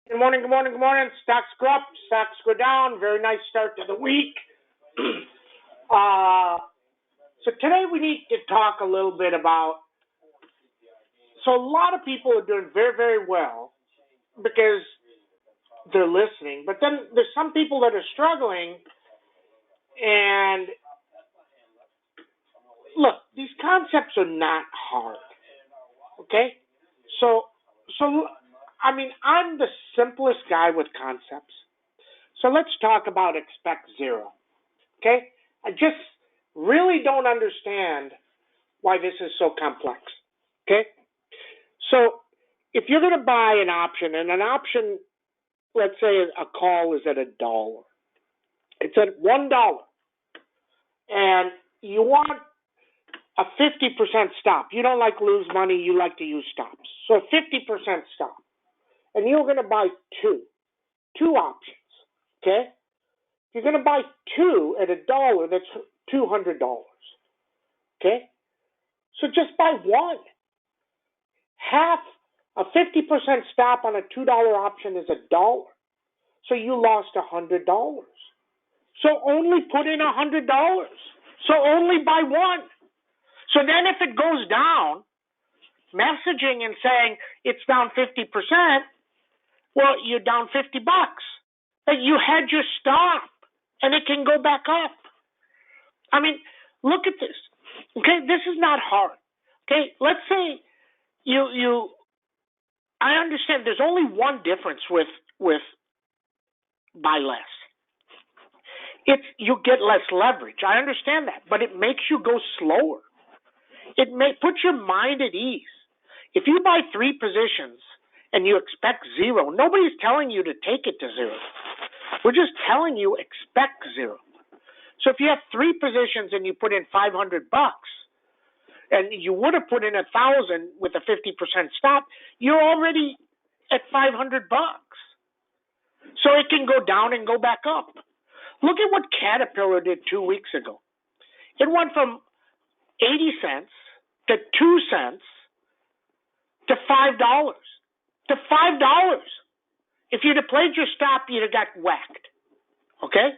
Good morning, good morning, good morning. Stocks go up, stocks go down. Very nice start to the week. So today we need to talk a little bit about. So a lot of people are doing very, very well because they're listening. But then there's some people that are struggling. And look, these concepts are not hard. Okay? So, I'm the simplest guy with concepts. So let's talk about expect zero. Okay? I just really don't understand why this is so complex. Okay? So if you're going to buy an option, and an option, let's say a call is at $1, it's at $1, and you want a 50% stop. You don't like lose money, you like to use stops. So a 50% stop. And you're going to buy two options. Okay? You're going to buy two at $1, that's $200. Okay? So just buy one. Half a 50% stop on a $2 option is $1. So you lost $100. So only put in $100. So only buy one. So then if it goes down, messaging and saying it's down 50%, well, you're down $50. But you had your stop and it can go back up. I mean, look at this. Okay, this is not hard. Okay, let's say I understand there's only one difference with buy less. It's you get less leverage. I understand that, but it makes you go slower. It may put your mind at ease. If you buy 3 positions and you expect zero, nobody's telling you to take it to zero. We're just telling you expect zero. So if you have 3 positions and you put in $500, and you would have put in 1,000 with a 50% stop, you're already at $500. So it can go down and go back up. Look at what Caterpillar did 2 weeks ago. It went from 80 cents to 2 cents to $5 to $5. If you'd have played your stop, you'd have got whacked. Okay?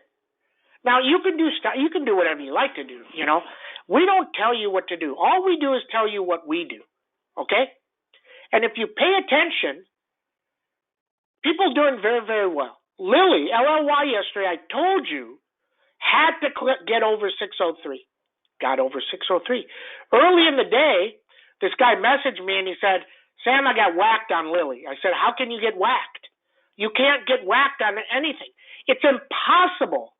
Now you can do whatever you like to do, you know. We don't tell you what to do. All we do is tell you what we do. Okay? And if you pay attention, people doing very, very well. Lily, LLY yesterday, I told you, had to get over 603. Got over 603. Early in the day, this guy messaged me and he said, Sam, I got whacked on Lily. I said, how can you get whacked? You can't get whacked on anything. It's impossible.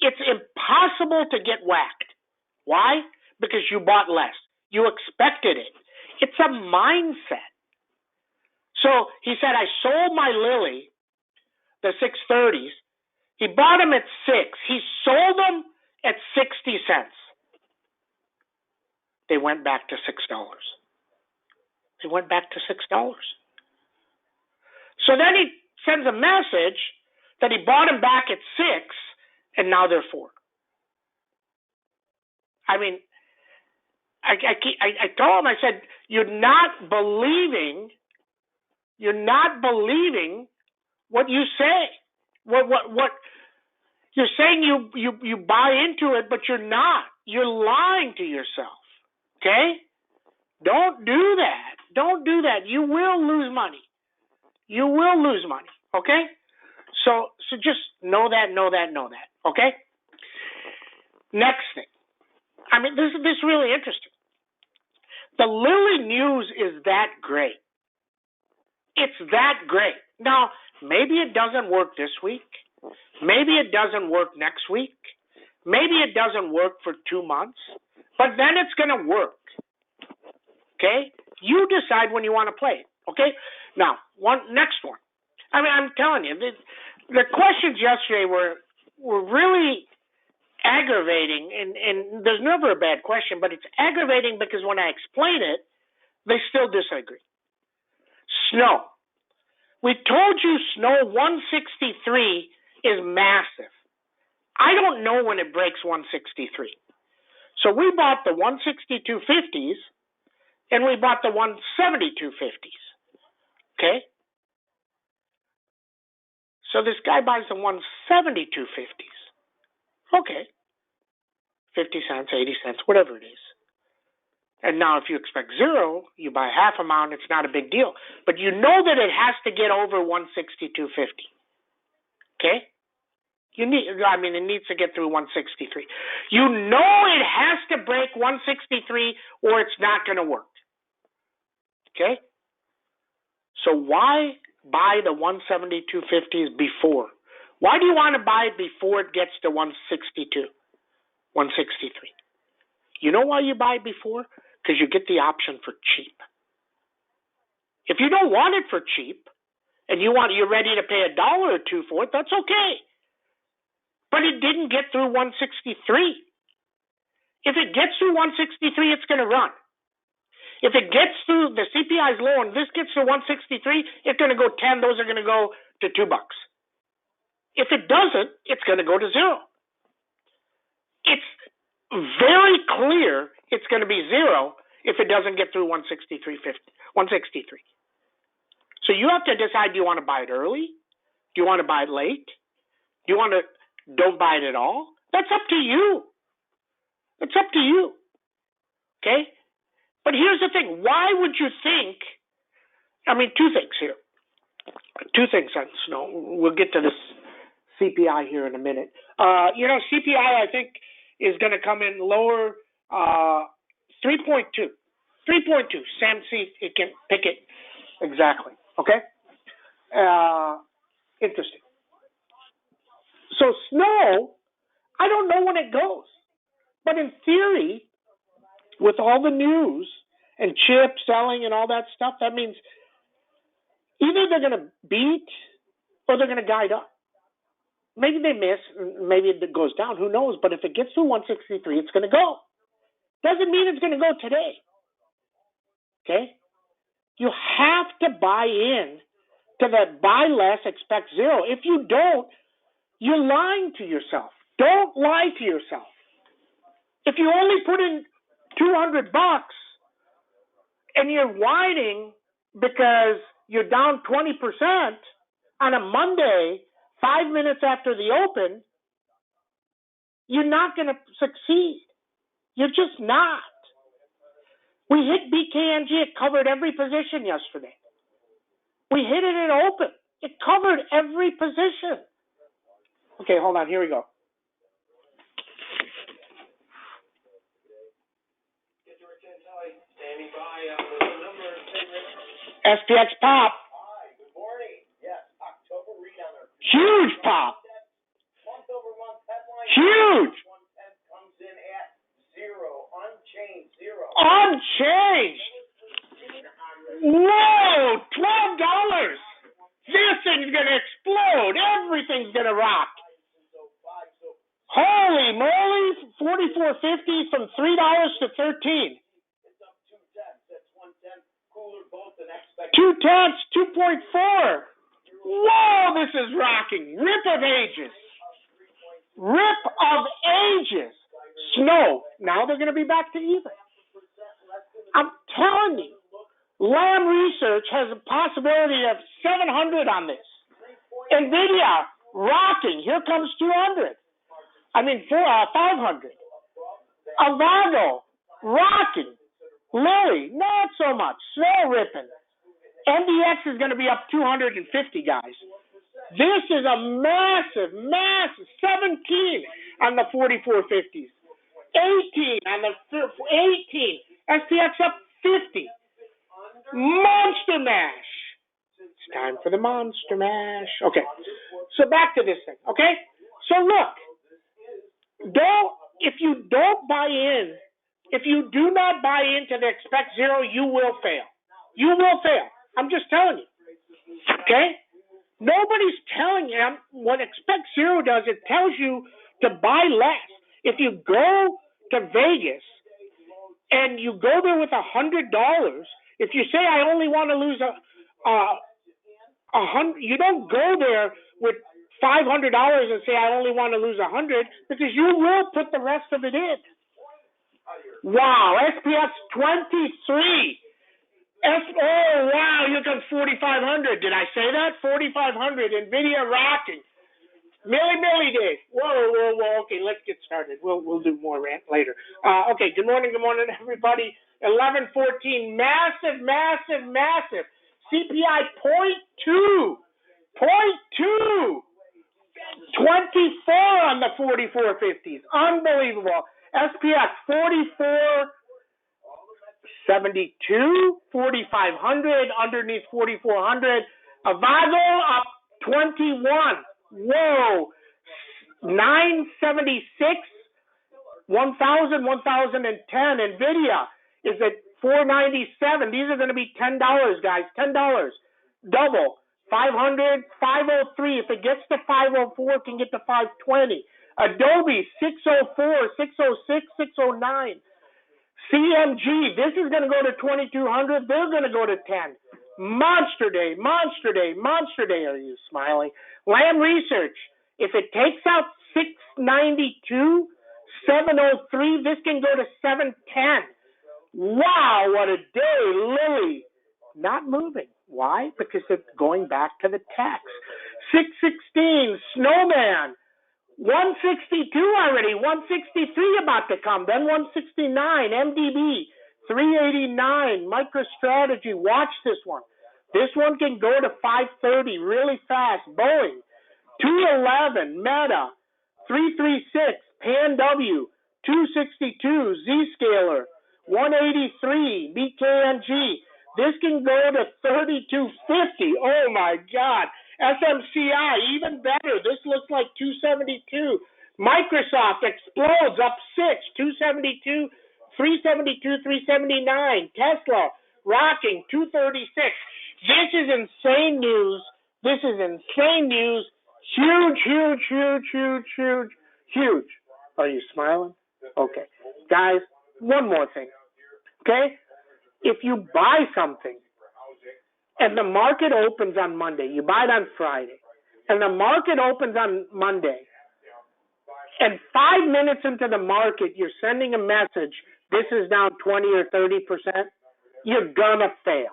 It's impossible to get whacked. Why? Because you bought less. You expected it. It's a mindset. So he said, I sold my Lily, the 630s. He bought them at 6. He sold them at 60 cents. They went back to $6. They went back to $6. So then he sends a message that he bought them back at 6, and now they're 4. I mean, I told him, I said, you're not believing what you say. What you're saying, you buy into it, but you're not. You're lying to yourself. Okay? Don't do that. Don't do that. You will lose money. You will lose money. Okay? So just know that. Okay? Next thing. I mean, this is really interesting. The Lilly news is that great. It's that great. Now, maybe it doesn't work this week. Maybe it doesn't work next week. Maybe it doesn't work for 2 months. But then it's going to work. Okay? You decide when you want to play it. Okay? Now, next one. I mean, I'm telling you, the questions yesterday were really aggravating, and there's never a bad question, but it's aggravating because when I explain it, they still disagree. Snow. We told you snow 163 is massive. I don't know when it breaks 163. So we bought the 162.50s and we bought the 172.50s. Okay? So this guy buys the 172.50s. Okay, 50 cents, 80 cents, whatever it is. And now if you expect zero, you buy half amount, it's not a big deal. But you know that it has to get over 162.50. Okay? It needs to get through 163. You know it has to break 163 or it's not going to work. Okay? So why buy the 172.50s before? Why do you want to buy it before it gets to 162, 163? You know why you buy it before? Because you get the option for cheap. If you don't want it for cheap and you're ready to pay $1 or $2 for it, that's okay. But it didn't get through 163. If it gets through 163, it's going to run. If it gets through, the CPI is low and this gets to 163, it's going to go 10. Those are going to go to $2. If it doesn't, it's going to go to 0. It's very clear it's going to be 0 if it doesn't get through 163.50, 163. So you have to decide, do you want to buy it early? Do you want to buy it late? Do you want to don't buy it at all? That's up to you. It's up to you. Okay? But here's the thing. Why would you think, two things here. Two things on Snow. We'll get to this CPI here in a minute. CPI, I think, is going to come in lower, 3.2. 3.2. Sam, see if it can pick it exactly. Okay? Interesting. So Snow, I don't know when it goes. But in theory, with all the news and chip selling and all that stuff, that means either they're going to beat or they're going to guide up. Maybe they miss, maybe it goes down, who knows? But if it gets through 163, it's going to go. Doesn't mean it's going to go today. Okay? You have to buy in to that buy less, expect zero. If you don't, you're lying to yourself. Don't lie to yourself. If you only put in $200 and you're whining because you're down 20% on a Monday, 5 minutes after the open, you're not going to succeed. You're just not. We hit BKNG. It covered every position yesterday. We hit it at open. It covered every position. Okay, hold on. Here we go. SPX pop. Hi, good morning. Yes, October read on there. Huge pop. Month-over-month headline. Huge. 110 comes in at 0, unchanged, 0. Unchanged. Whoa, $12. This thing's going to explode. Everything's going to rock. Holy moly, 44.50 from $3 to $13. It's up 2 tenths. That's 110 cooler both than expected. 2 tenths, 2.4. Whoa, this is rocking. Rip of ages. Rip of ages. Snow. Now they're going to be back to even. I'm telling you, Lamb Research has a possibility of 700 on this. NVIDIA, rocking. Here comes 200. 500. Avago, rocking. Lilly, not so much. Snow ripping. MDX is going to be up 250, guys. This is a massive, 17 on the 44.50s. 18 on the 18. SPX up 50. Monster Mash. It's time for the Monster Mash. Okay. So back to this thing. Okay. So look. If you don't buy in, if you do not buy into the expect zero, you will fail. You will fail. I'm just telling you. Okay? Nobody's telling you what expect zero does. It tells you to buy less. If you go to Vegas and you go there with $100, if you say I only want to lose $100, you don't go there with $500 and say I only want to lose $100 because you will put the rest of it in. Wow, SPX 23. Oh, wow, here comes 4,500. Did I say that? 4,500. NVIDIA rocking. Millie Dave. Whoa. Okay, let's get started. We'll do more rant later. Okay, good morning, everybody. 11:14. Massive. CPI 0.2. 0.2. 24 on the 4450s. Unbelievable. SPX 4472, 4,500, underneath 4,400. Avago up 21. Whoa. 976, 1,000, 1,010. NVIDIA is at 497. These are going to be $10, guys. $10. Double. 500, 503. If it gets to 504, it can get to 520. Adobe, 604, 606, 609. CMG, this is going to go to 2,200. They're going to go to 10. Monster day. Are you smiling? Lam Research, if it takes out 692, 703, this can go to 710. Wow, what a day. Lilly, not moving. Why? Because it's going back to the text. 616, Snowman, 162 already, 163 about to come, then 169, MDB, 389, MicroStrategy, watch this one. This one can go to 530 really fast. Boeing, 211, Meta, 336, PanW, 262, Zscaler, 183, BKNG. This can go to 3250. Oh my God. SMCI, even better. This looks like 272. Microsoft explodes up 6, 272, 372, 379. Tesla rocking 236. This is insane news. Huge. Are you smiling? Okay. Guys, one more thing. Okay? If you buy something and the market opens on Monday, you buy it on Friday, and the market opens on Monday, and 5 minutes into the market, you're sending a message, this is down 20 or 30%, you're gonna fail.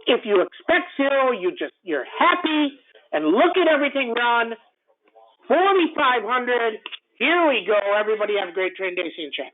If you expect zero, you're happy, and look at everything run. 4,500. Here we go. Everybody have a great trading day. See you in chat.